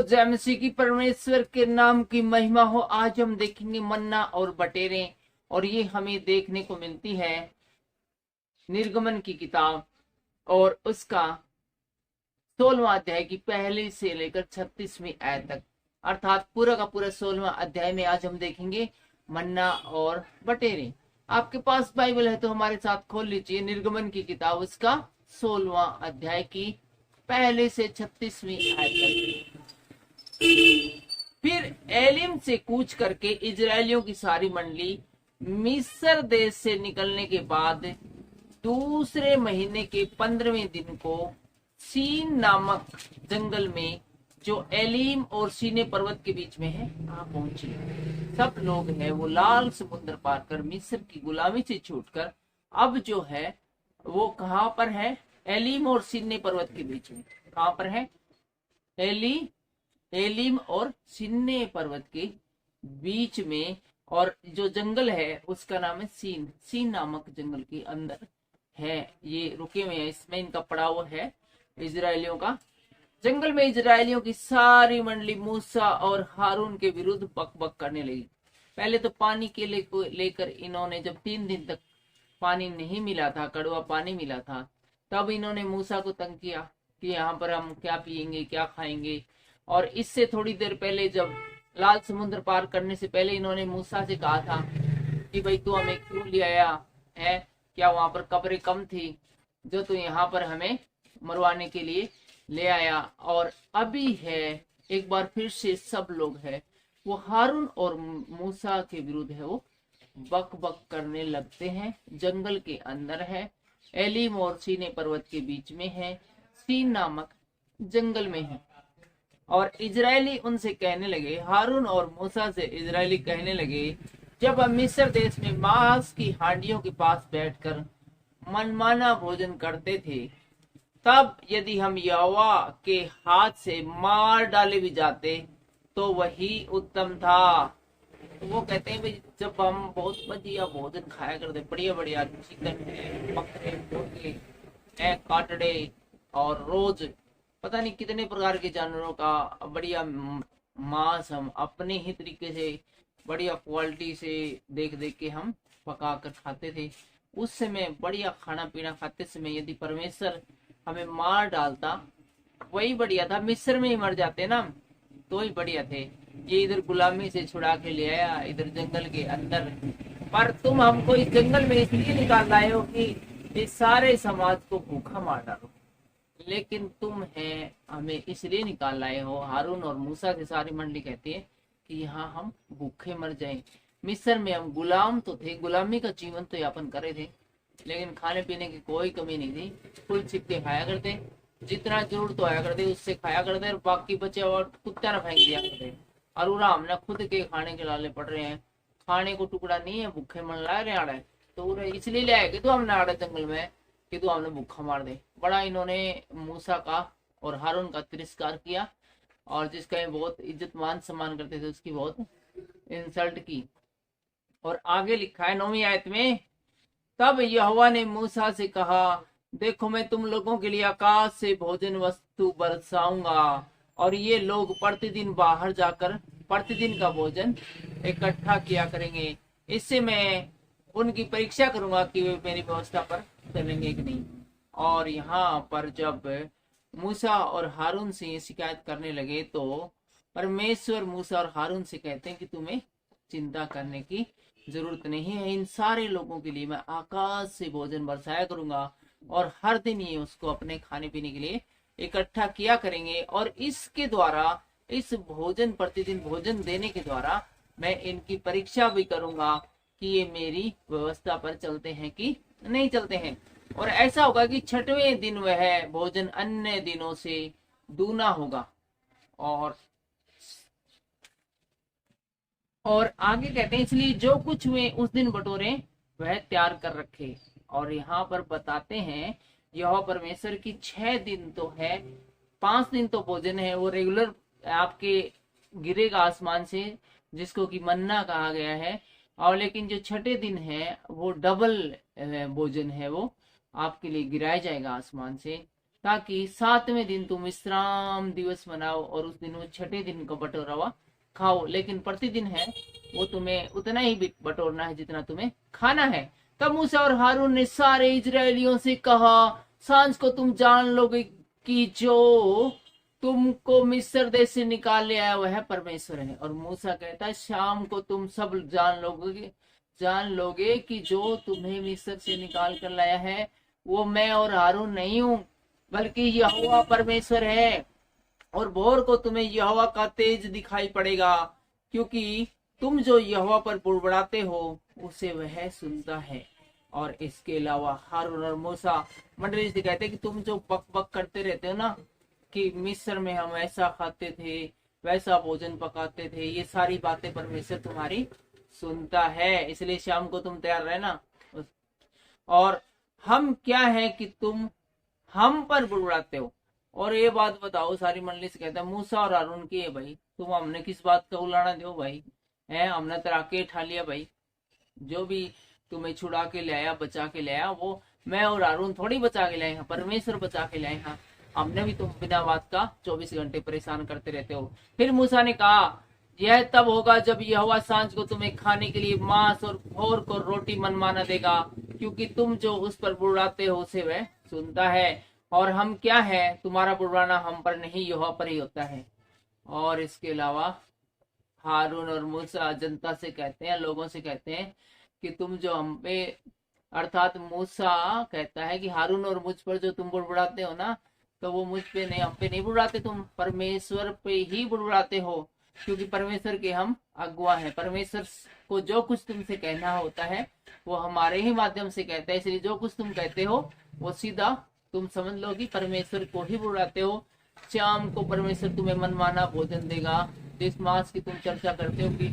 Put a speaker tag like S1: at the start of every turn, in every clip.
S1: जय मसीह की परमेश्वर के नाम की महिमा हो। आज हम देखेंगे मन्ना और बटेरें, और ये हमें देखने को मिलती है निर्गमन की किताब और उसका 16वां अध्याय की पहली से लेकर 36वीं आयत तक, अर्थात पूरा का पूरा 16वां अध्याय में आज हम देखेंगे मन्ना और बटेरें। आपके पास बाइबल है तो हमारे साथ खोल लीजिए निर्गमन की किताब, उसका 16वां अध्याय की पहले से 36वीं आयत तक। फिर एलिम से कूच करके इजरायलियों की सारी मंडली मिस्र देश से निकलने के बाद दूसरे महीने के 15वें दिन को सीन नामक जंगल में, जो एलीम और सीने पर्वत के बीच में है, वहां पहुंचे। सब लोग हैं वो लाल समुद्र पार कर मिस्र की गुलामी से छूटकर अब जो है वो कहां पर है? एलीम और सीने पर्वत के बीच में। कहां पर है? एलीम और सिन्ने पर्वत के बीच में, और जो जंगल है उसका नाम है सीन नामक जंगल के अंदर है। ये रुके हुए हैं, इसमें इनका पड़ाव है इजरायलियों का। जंगल में इजरायलियों की सारी मंडली मूसा और हारून के विरुद्ध बक करने लगी। पहले तो पानी के लेकर इन्होंने, जब 3 दिन तक पानी नहीं मिला था, कड़वा पानी मिला था, तब इन्होंने मूसा को तंग किया कि यहाँ पर हम क्या पिएंगे, क्या खाएंगे। और इससे थोड़ी देर पहले, जब लाल समुद्र पार करने से पहले, इन्होंने मूसा से कहा था कि भाई तू हमें क्यों ले आया है? क्या वहां पर कब्रें कम थी जो तू यहाँ पर हमें मरवाने के लिए ले आया? और अभी है एक बार फिर से सब लोग है वो हारून और मूसा के विरुद्ध है वो बक करने लगते हैं। जंगल के अंदर है, एलीम और सीने पर्वत के बीच में है, सीन नामक जंगल में है। और इजरायली उनसे कहने लगे, हारून और मूसा से इजरायली कहने लगे, जब हम मिस्र देश में मांस की हांडियों के पास बैठकर मनमाना भोजन करते थे, तब यदि हम यहोवा के हाथ से मार डाले भी जाते तो वही उत्तम था। तो वो कहते हैं भाई, जब हम बहुत बढ़िया भोजन खाया करते, बढ़िया बढ़िया चिकन है, बकरे, मुर्गे है, काटड़े, और रोज पता नहीं कितने प्रकार के जानवरों का बढ़िया मांस हम अपने ही तरीके से बढ़िया क्वालिटी से देख के हम पका कर खाते थे। उस समय बढ़िया खाना पीना खाते समय यदि परमेश्वर हमें मार डालता, वही बढ़िया था। मिस्र में ही मर जाते ना तो ही बढ़िया थे। ये इधर गुलामी से छुड़ा के ले आया, इधर जंगल के अंदर। पर तुम हमको इस जंगल में इसलिए निकाल लाए हो कि इस सारे समाज को भूखा मार डालो, लेकिन तुम है हमें इसलिए निकाल लाए हो। हारून और मूसा की सारी मंडली कहती है कि यहाँ हम भूखे मर जाएं। मिस्र में हम गुलाम तो थे, गुलामी का जीवन तो यापन करे थे, लेकिन खाने पीने की कोई कमी नहीं थी। फुल छिप के खाया करते, जितना जरूरत आया करते उससे खाया करते, और बाकी बचे और कुत्ता न फेंक दिया करते। और उरा हमने खुद के खाने के लाले पड़ रहे हैं, खाने को टुकड़ा नहीं है, भूखे मन ला रहे आड़े। तो इसलिए ले आए कि तू हमने आड़े जंगल में कि तू हमने भूखा मार दे। बड़ा इन्होंने मूसा का और हारून का तिरस्कार किया, और जिसका ये बहुत इज्जत मान सम्मान करते थे उसकी बहुत इंसल्ट की। और आगे लिखा है 9वीं आयत में, तब यहोवा ने मूसा से कहा, देखो मैं तुम लोगों के लिए आकाश से भोजन वस्तु बरसाऊंगा, और ये लोग प्रतिदिन बाहर जाकर प्रतिदिन का भोजन इकट्ठा किया करेंगे। इससे मैं उनकी परीक्षा करूंगा कि वे मेरी व्यवस्था पर चलेंगे कि नहीं। और यहाँ पर जब मूसा और हारून से ये शिकायत करने लगे, तो परमेश्वर मूसा और हारून से कहते हैं कि तुम्हें चिंता करने की जरूरत नहीं है। इन सारे लोगों के लिए मैं आकाश से भोजन बरसाया करूंगा, और हर दिन ये उसको अपने खाने पीने के लिए इकट्ठा किया करेंगे। और इसके द्वारा, इस भोजन प्रतिदिन भोजन देने के द्वारा मैं इनकी परीक्षा भी करूंगा कि ये मेरी व्यवस्था पर चलते हैं कि नहीं चलते हैं। और ऐसा होगा कि 6वें दिन वह भोजन अन्य दिनों से दूना होगा। और आगे कहते हैं, इसलिए जो कुछ वे उस दिन बटोरे वह तैयार कर रखे। और यहाँ पर बताते हैं यह परमेश्वर की 6 दिन तो है, 5 दिन तो भोजन है वो रेगुलर आपके गिरेगा आसमान से, जिसको कि मन्ना कहा गया है। और लेकिन जो 6ठे दिन है वो डबल भोजन है, वो आपके लिए गिराया जाएगा आसमान से, ताकि 7वें दिन तुम विश्राम दिवस मनाओ और उस दिन वो 6ठे दिन का बटोरा हुआ खाओ, लेकिन प्रतिदिन है वो तुम्हें उतना ही बटोरना है जितना तुम्हें खाना है। तब मूसा और हारून ने सारे इजरायलियों से कहा, सांझ को तुम जान लोगे कि जो तुमको मिस्र देश से निकाल ले आया वह परमेश्वर है। और मूसा कहता है, शाम को तुम सब जान लोगे कि जो तुम्हें मिस्र से निकाल कर लाया है वो मैं और हारून नहीं हूँ, बल्कि यहोवा परमेश्वर है। और भोर को तुम्हें यहोवा का तेज दिखाई पड़ेगा, क्योंकि तुम जो यहोवा पर बुड़बुड़ाते हो उसे वह सुनता है। और इसके अलावा हारून और मूसा मंडली से कहते हैं कि तुम जो बक बक करते रहते हो ना कि मिस्र में हम ऐसा खाते थे, वैसा भोजन पकाते थे, ये सारी बातें परमेश्वर तुम्हारी सुनता है, इसलिए शाम को तुम तैयार रहना। और हम क्या है कि तुम हम पर बुड़बुड़ाते हो। और ये बात बताओ, सारी मंडली से कहता है मूसा और हारून की है भाई, तुम हमने किस बात का उलाना दो भाई, है हमने तराके उठा लिया भाई, जो भी तुम्हें छुड़ा के लाया बचा के लाया वो मैं और हारून थोड़ी बचा के लाए हैं, परमेश्वर बचा के लाए हैं, हमने भी तुम बिना बात का 24 घंटे परेशान करते रहते हो। फिर मूसा ने कहा, यह तब होगा जब यहोवा सांझ को तुम्हें खाने के लिए मांस और भोर को रोटी मनमाना देगा, क्योंकि तुम जो उस पर बुड़ाते हो उसे वह सुनता है। और हम क्या है, तुम्हारा बुड़वाना हम पर नहीं यहोवा पर ही होता है। और इसके अलावा हारून और मूसा जनता से कहते हैं, लोगों से कहते हैं कि तुम जो हम पे, अर्थात मूसा कहता है कि हारून और मुझ पर जो तुम बुड़बुड़ाते हो ना, तो वो मुझ पे नहीं, हम पे नहीं बुड़बुड़ाते, तुम परमेश्वर पे ही बुड़बुड़ाते हो, क्योंकि परमेश्वर के हम अगुआ हैं। परमेश्वर को जो कुछ तुमसे कहना होता है वो हमारे ही माध्यम से कहता है, इसलिए जो कुछ तुम कहते हो वो सीधा तुम समझ लो कि परमेश्वर को ही बुड़ाते हो। शाम को परमेश्वर तुम्हें मनमाना भोजन देगा, जिस मांस की तुम चर्चा करते हो कि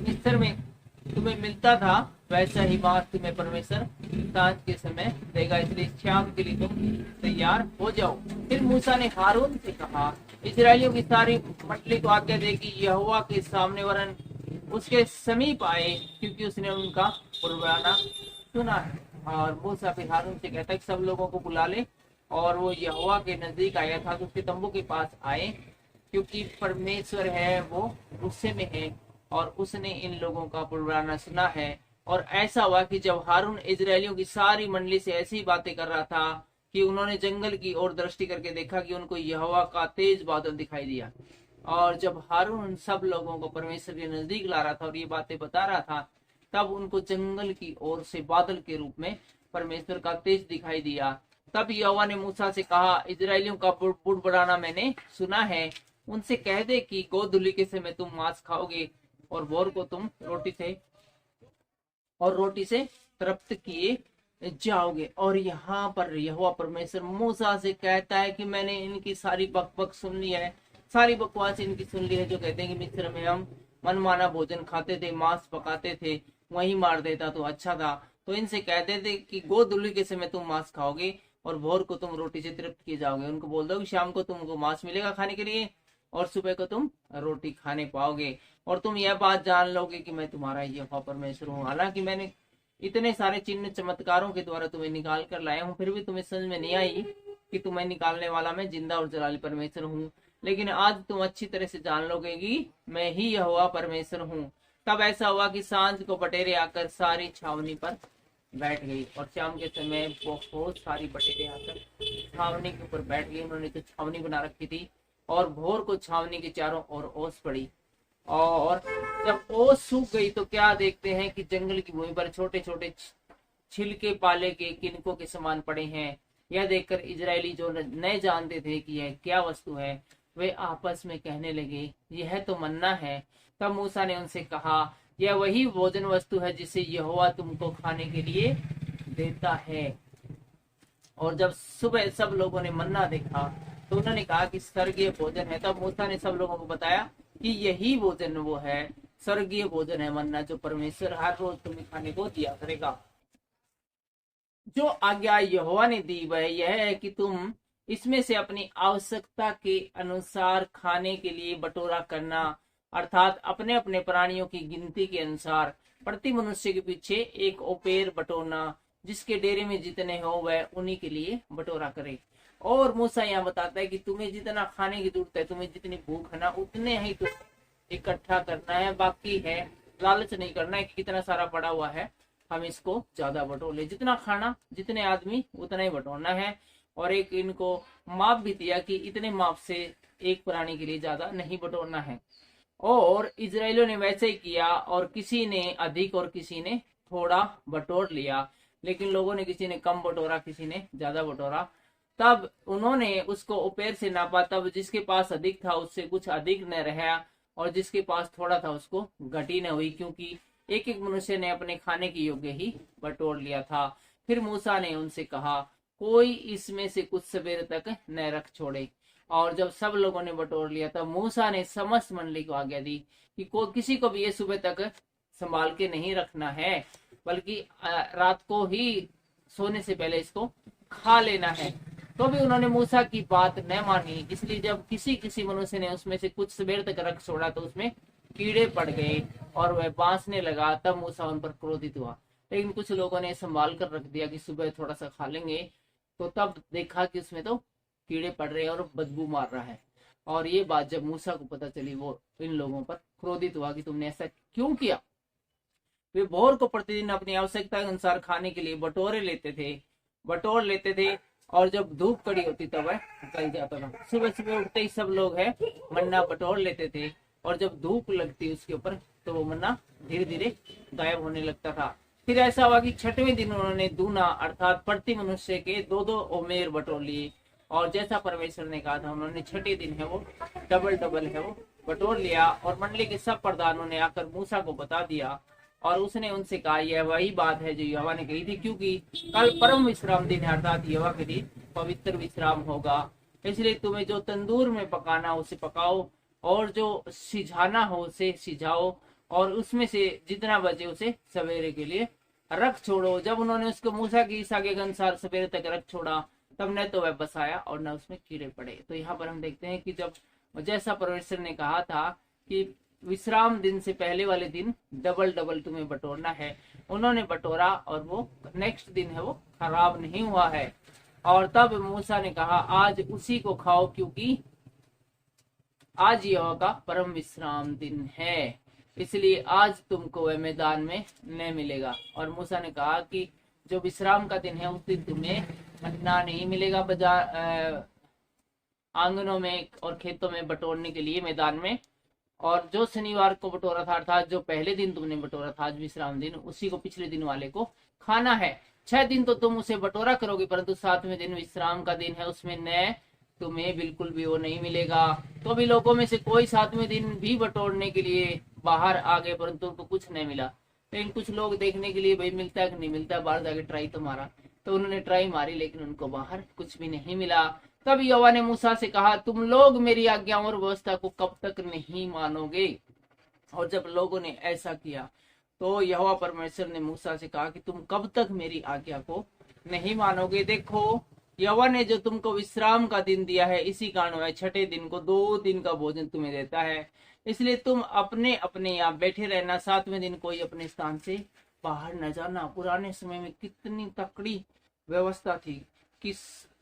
S1: मिस्र में तुम्हें मिलता था, वैसा ही मांस तुम्हें परमेश्वर सांझ के समय देगा, इसलिए शाम के लिए तुम तैयार हो जाओ। फिर मूसा ने हारून से कहा, इजरायलियों की सारी मंडली को आज्ञा दे कि यहोवा के सामने वरन उसके समीप आए, क्योंकि उसने उनका बुड़बुड़ाना सुना है। और मूसा फिर हारून से कहता है कि सब लोगों को बुला ले, और वो यहोवा के नजदीक आया था तो उसके तंबू के पास आए, क्योंकि परमेश्वर है वो गुस्से में है और उसने इन लोगों का बुड़बुड़ाना सुना है। और ऐसा हुआ कि जब हारून इजरायलियों की सारी मंडली से ऐसी बातें कर रहा था कि उन्होंने जंगल की ओर दृष्टि करके देखा कि उनको यहोवा का तेज बादल दिखाई दिया। और जब हारून सब लोगों को परमेश्वर के नजदीक ला रहा था और ये बातें बता रहा था, तब उनको जंगल की ओर से बादल के रूप में परमेश्वर का तेज दिखाई दिया। तब यहोवा ने मूसा से कहा, इजरायलियों का बुड़बुड़ाना मैंने सुना है, उनसे कह दे कि गोधूलि के समय तुम मांस खाओगे और भोर को तुम रोटी से तृप्त किए जाओगे। और यहाँ पर यहोवा परमेश्वर मूसा से कहता है कि मैंने इनकी सारी बकबक सुन ली है, सारी बकवास इनकी सुन ली है, जो कहते हैं कि मिस्र में हम मनमाना भोजन खाते थे, मांस पकाते थे, वहीं मार देता तो अच्छा था। तो इनसे कहते थे कि गोधूलि के समय तुम मांस खाओगे और भोर को तुम रोटी से तृप्त किए जाओगे। उनको बोल दो कि शाम को तुमको मांस मिलेगा खाने के लिए और सुबह को तुम रोटी खाने पाओगे, और तुम यह बात जान लोगे कि मैं तुम्हारा यहोवा परमेश्वर हूँ। हालांकि मैंने इतने सारे चिन्ह चमत्कारों के द्वारा तुम्हें निकाल कर लाया हूँ, फिर भी तुम्हें समझ में नहीं आई कि तुम्हें निकालने वाला मैं जिंदा और जलाली परमेश्वर हूँ। लेकिन आज तुम अच्छी तरह से जान लोगे कि मैं ही यहोवा परमेश्वर हूँ। तब ऐसा हुआ कि सांझ को बटेरे आकर सारी छावनी पर बैठ गई, और शाम के समय बहुत सारी बटेरे आकर छावनी के ऊपर बैठ गई। उन्होंने तो छावनी बना रखी थी, और भोर को छावनी के चारों ओर ओस पड़ी। और जब ओस सूख गई तो क्या देखते हैं कि जंगल की भूमि पर छोटे छोटे छिलके पाले के किनकों के समान पड़े हैं। यह देखकर इजरायली जो न जानते थे कि यह क्या वस्तु है, वे आपस में कहने लगे, यह तो मन्ना है। तब मूसा ने उनसे कहा, यह वही भोजन वस्तु है जिसे यहोवा तुमको खाने के लिए देता है। और जब सुबह सब लोगों ने मन्ना देखा तो उन्होंने कहा कि स्वर्गीय भोजन है। तब मूसा ने सब लोगों को बताया कि यही भोजन वो है, स्वर्गीय भोजन है मन्ना, जो परमेश्वर हर रोज तुम्हें खाने को दिया करेगा। जो आज्ञा यहोवा ने दी वह यह है कि तुम इसमें से अपनी आवश्यकता के अनुसार खाने के लिए बटोरा करना, अर्थात अपने अपने प्राणियों की गिनती के अनुसार प्रति मनुष्य के पीछे एक ओपेर बटोरना, जिसके डेरे में जितने हो वह उन्हीं के लिए बटोरा करे। और मूसा यहाँ बताता है कि तुम्हें जितना खाने की जरूरत है, तुम्हें जितनी भूख है ना, उतने ही तो इकट्ठा करना है, बाकी है लालच नहीं करना है कि कितना सारा पड़ा हुआ है हम इसको ज्यादा बटोर ले। जितना खाना, जितने आदमी उतना ही बटोरना है। और एक इनको माप भी दिया कि इतने माप से एक प्राणी के लिए ज्यादा नहीं बटोरना है। और इजराइलियों ने वैसे ही किया, और किसी ने अधिक और किसी ने थोड़ा बटोर लिया, लेकिन लोगों ने किसी ने कम बटोरा, किसी ने ज्यादा बटोरा। तब उन्होंने उसको उपेर से नापा, तब जिसके पास अधिक था उससे कुछ अधिक न रहा, और जिसके पास थोड़ा था उसको घटी न हुई, क्योंकि एक एक मनुष्य ने अपने खाने के योग्य ही बटोर लिया था। फिर मूसा ने उनसे कहा, कोई इसमें से कुछ सवेरे तक न रख छोड़े। और जब सब लोगों ने बटोर लिया, तब मूसा ने समस्त मंडली को आज्ञा दी कि किसी को भी ये सुबह तक संभाल के नहीं रखना है, बल्कि रात को ही सोने से पहले इसको खा लेना है। तो भी उन्होंने मूसा की बात न मानी, इसलिए जब किसी किसी मनुष्य ने उसमें से कुछ सवेर तक रख छोड़ा तो उसमें कीड़े पड़ गए और वह बांसने लगा। तब मूसा उन पर क्रोधित हुआ। लेकिन कुछ लोगों ने संभाल कर रख दिया कि सुबह थोड़ा सा खा लेंगे, तो तब देखा कि उसमें तो कीड़े पड़ रहे हैं और बदबू मार रहा है। और ये बात जब मूसा को पता चली, वो इन लोगों पर क्रोधित हुआ कि तुमने ऐसा क्यों किया। वे भोर को प्रतिदिन अपनी आवश्यकता के अनुसार खाने के लिए बटोर लेते थे, और जब धूप कड़ी होती तब वह गल जाता था। सुबह सुबह उठते ही सब लोग है मन्ना बटोर लेते थे, और जब धूप लगती उसके ऊपर तो वो मन्ना धीरे धीरे गायब होने लगता था। फिर ऐसा हुआ कि छठवें दिन उन्होंने दूना अर्थात प्रति मनुष्य के 2-2 ओमेर बटोर लिए, और जैसा परमेश्वर ने कहा था उन्होंने छठे दिन है वो डबल है वो बटोर लिया। और मंडली के सब प्रधानों ने आकर मूसा को बता दिया, और उसने उनसे कहा, यह वही बात है जो यहोवा ने कही थी, क्योंकि कल परम विश्राम दिन है अर्थात यहोवा के दिन पवित्र विश्राम होगा। इसलिए तुम्हें जो तंदूर में पकाना उसे पकाओ, और जो सिझाना हो उसे सिझाओ, और उसमें से जितना बचे उसे सवेरे के लिए रख छोड़ो। जब उन्होंने उसको मूसा की इस आज्ञा के अनुसार सवेरे तक रख छोड़ा, तब न तो वह बसाया और न उसमें कीड़े पड़े। तो यहाँ पर हम देखते हैं कि जब जैसा परमेश्वर ने कहा था कि विश्राम दिन से पहले वाले दिन डबल तुम्हें बटोरना है, उन्होंने बटोरा और वो नेक्स्ट दिन है वो खराब नहीं हुआ है। और तब मूसा ने कहा, आज उसी को खाओ, क्योंकि आज यहोवा का परम विश्राम दिन है, इसलिए आज तुमको वह मैदान में न मिलेगा। और मूसा ने कहा कि जो विश्राम का दिन है उस दिन तुम्हें मन्ना नहीं मिलेगा बाजार आंगनों में और खेतों में बटोरने के लिए मैदान में। और जो शनिवार को बटोरा था अर्थात जो पहले दिन तुमने बटोरा था आज विश्राम दिन, उसी को पिछले दिन वाले को खाना है। 6 दिन तो तुम उसे बटोरा करोगे, परंतु 7वें दिन विश्राम का दिन है, उसमें न तुम्हें बिल्कुल भी वो नहीं मिलेगा। तो भी लोगों में से कोई 7वें दिन भी बटोरने के लिए बाहर आ गए, परंतु उनको कुछ नहीं मिला। लेकिन कुछ लोग देखने के लिए भाई मिलता है कि नहीं मिलता, बाहर जाके ट्राई तो मारा, तो उन्होंने ट्राई मारी लेकिन उनको बाहर कुछ भी नहीं मिला। तब यहोवा ने मूसा से कहा, तुम लोग मेरी आज्ञाओं और व्यवस्था को कब तक नहीं मानोगे। और जब लोगों ने ऐसा किया तो यहोवा परमेश्वर ने मूसा से कहा कि तुम कब तक मेरी आज्ञा को नहीं मानोगे। देखो, यहोवा ने जो तुमको विश्राम का दिन दिया है, इसी कारण वह छठे दिन को 2 दिन का भोजन तुम्हें देता है। इसलिए तुम अपने अपने यहाँ बैठे रहना, 7वें दिन कोई अपने स्थान से बाहर न जाना। पुराने समय में कितनी तकड़ी व्यवस्था थी कि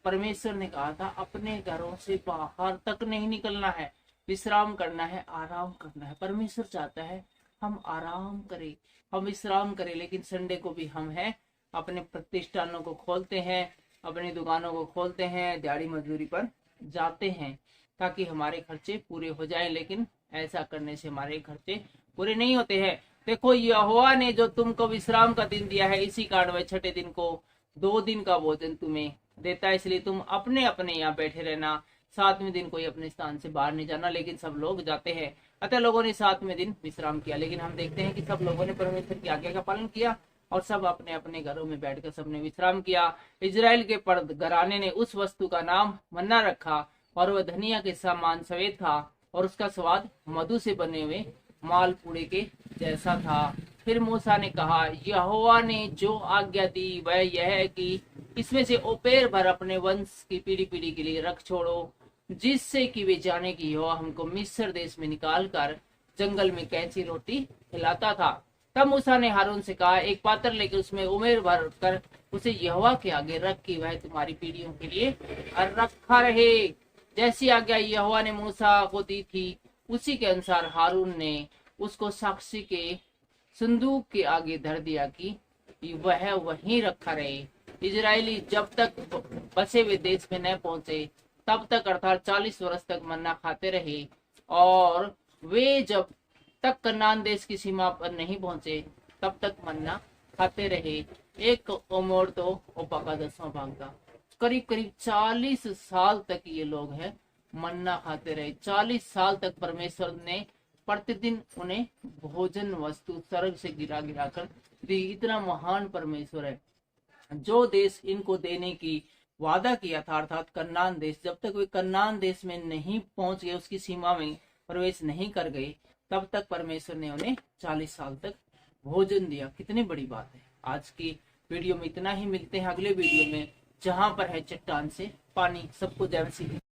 S1: परमेश्वर ने कहा था अपने घरों से बाहर तक नहीं निकलना है, विश्राम करना है, आराम करना है। परमेश्वर चाहता है हम आराम करें, हम विश्राम करें, लेकिन संडे को भी हम है अपने प्रतिष्ठानों को खोलते हैं, अपनी दुकानों को खोलते हैं, दिहाड़ी मजदूरी पर जाते हैं ताकि हमारे खर्चे पूरे हो जाएं। लेकिन ऐसा करने से हमारे खर्चे पूरे नहीं होते हैं। देखो, यहोवा ने जो तुमको विश्राम का दिन दिया है, इसी कारण वह छठे दिन को 2 दिन का भोजन तुम्हें देता है। इसलिए तुम अपने अपने यहाँ बैठे रहना, 7वें दिन कोई अपने स्थान से बाहर नहीं जाना। लेकिन सब लोग जाते हैं, अतः लोगों ने 7वें दिन विश्राम किया। लेकिन हम देखते हैं कि सब लोगों ने परमेश्वर की आज्ञा का पालन किया और सब अपने अपने घरों में बैठकर सबने विश्राम किया। इजराइल के घराने ने उस वस्तु का नाम मन्ना रखा, और वह धनिया के समान सफेद था, और उसका स्वाद मधु से बने हुए मालपुड़े के जैसा था। फिर मूसा ने कहा, यहोवा ने जो आज्ञा दी वह यह है कि इसमें से ओपेर भर अपने वंश की पीढ़ी पीढ़ी के लिए रख छोड़ो, जिससे कि वे जाने की यहोवा हमको मिस्र देश में निकाल कर जंगल में कैसी रोटी खिलाता था। तब मूसा ने हारून से कहा, एक पात्र लेकर उसमें उमेर भर कर उसे यहोवा के आगे रख कि वह तुम्हारी पीढ़ियों के लिए रखा रहे। जैसी आज्ञा यहोवा ने मूसा को दी थी उसी के अनुसार हारून ने उसको साक्षी के संदूक के आगे धर दिया कि वह वहीं रखा रहे। इजरायली जब तक बसे हुए देश में न पहुंचे तब तक अर्थात 40 वर्ष तक मन्ना खाते रहे, और वे जब तक कनान देश की सीमा पर नहीं पहुंचे तब तक मन्ना खाते रहे। एक ओमर तो ओपा का 10वां भाग था। करीब करीब 40 साल तक ये लोग हैं मन्ना खाते रहे। 40 साल तक परमेश्वर ने प्रतिदिन उन्हें भोजन वस्तु स्वर्ग से गिरा गिरा कर दी। इतना महान परमेश्वर है। जो देश इनको देने की वादा किया था अर्थात कनान देश, जब तक वे कनान देश में नहीं पहुंच गए, उसकी सीमा में प्रवेश नहीं कर गए, तब तक परमेश्वर ने उन्हें 40 साल तक भोजन दिया। कितनी बड़ी बात है। आज की वीडियो में इतना ही। मिलते हैं अगले वीडियो में, जहां पर है चट्टान से पानी। सबको जय मसीह।